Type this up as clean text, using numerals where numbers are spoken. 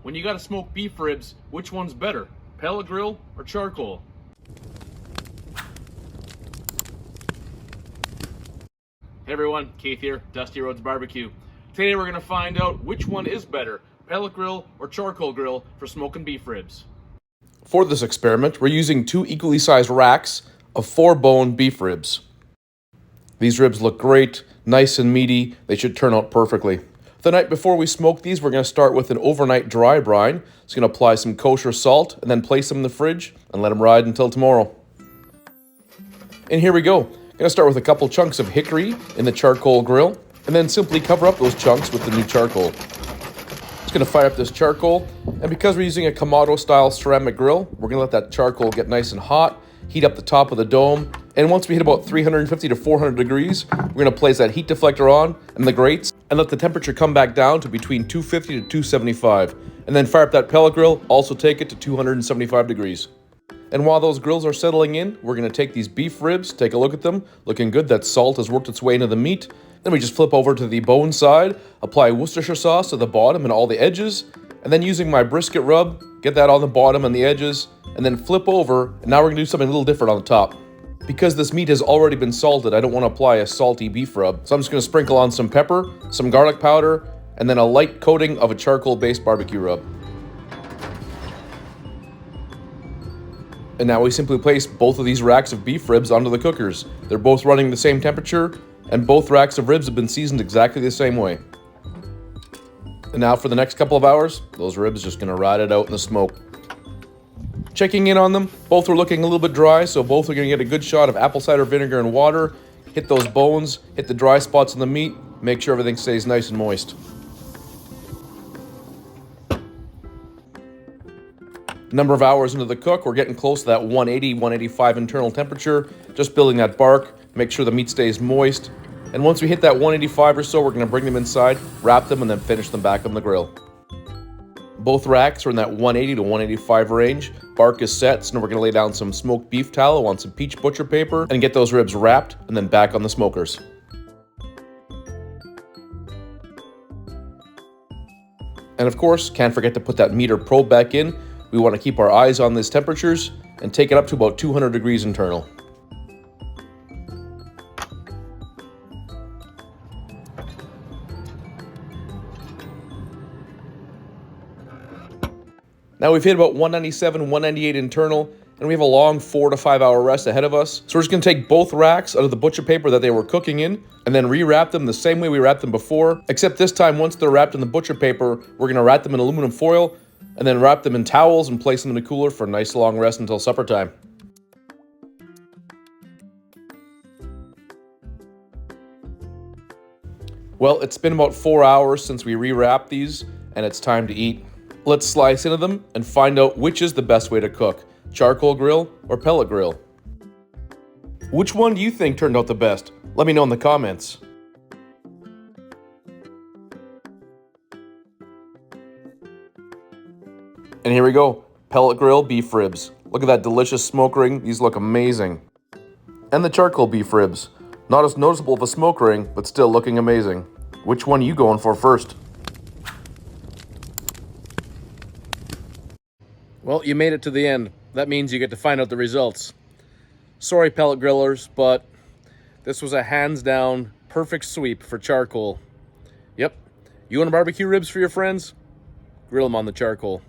When you gotta smoke beef ribs, which one's better? Pellet grill or charcoal? Hey everyone, Keith here, Dusty Roads Barbecue. Today we're gonna find out which one is better, pellet grill or charcoal grill for smoking beef ribs. For this experiment, we're using 2 equally sized racks of 4-bone beef ribs. These ribs look great, nice and meaty. They should turn out perfectly. The night before we smoke these, we're going to start with an overnight dry brine. It's going to apply some kosher salt and then place them in the fridge and let them ride until tomorrow. And here we go. I'm going to start with a couple chunks of hickory in the charcoal grill and then simply cover up those chunks with the new charcoal. Just going to fire up this charcoal, and because we're using a Kamado style ceramic grill, we're going to let that charcoal get nice and hot, heat up the top of the dome, and once we hit about 350 to 400 degrees, we're going to place that heat deflector on and the grates and let the temperature come back down to between 250 to 275. And then fire up that pellet grill, also take it to 275 degrees. And while those grills are settling in, we're going to take these beef ribs, take a look at them, looking good. That salt has worked its way into the meat. Then we just flip over to the bone side, apply Worcestershire sauce to the bottom and all the edges, and then using my brisket rub, get that on the bottom and the edges, and then flip over, and now we're going to do something a little different on the top. Because this meat has already been salted, I don't want to apply a salty beef rub, so I'm just going to sprinkle on some pepper, some garlic powder, and then a light coating of a charcoal-based barbecue rub. And now we simply place both of these racks of beef ribs onto the cookers. They're both running the same temperature, and both racks of ribs have been seasoned exactly the same way. And now for the next couple of hours, those ribs are just going to ride it out in the smoke. Checking in on them, both are looking a little bit dry, so both are going to get a good shot of apple cider vinegar and water, hit those bones, hit the dry spots in the meat, make sure everything stays nice and moist. Number of hours into the cook, we're getting close to that 180, 185 internal temperature, just building that bark, make sure the meat stays moist. And once we hit that 185 or so, we're going to bring them inside, wrap them, and then finish them back on the grill. Both racks are in that 180 to 185 range. Bark is set, so now we're going to lay down some smoked beef tallow on some peach butcher paper and get those ribs wrapped and then back on the smokers. And of course, can't forget to put that meter probe back in. We want to keep our eyes on these temperatures and take it up to about 200 degrees internal. Now we've hit about 197, 198 internal, and we have a long 4 to 5 hour rest ahead of us. So we're just going to take both racks out of the butcher paper that they were cooking in, and then re-wrap them the same way we wrapped them before, except this time, once they're wrapped in the butcher paper, we're going to wrap them in aluminum foil, and then wrap them in towels and place them in the cooler for a nice long rest until supper time. Well, it's been about 4 hours since we re-wrapped these, and it's time to eat. Let's slice into them and find out which is the best way to cook, charcoal grill or pellet grill. Which one do you think turned out the best? Let me know in the comments. And here we go, pellet grill beef ribs. Look at that delicious smoke ring, these look amazing. And the charcoal beef ribs. Not as noticeable of a smoke ring, but still looking amazing. Which one are you going for first? Well, you made it to the end. That means you get to find out the results. Sorry, pellet grillers, but this was a hands-down perfect sweep for charcoal. Yep, you want barbecue ribs for your friends? Grill them on the charcoal.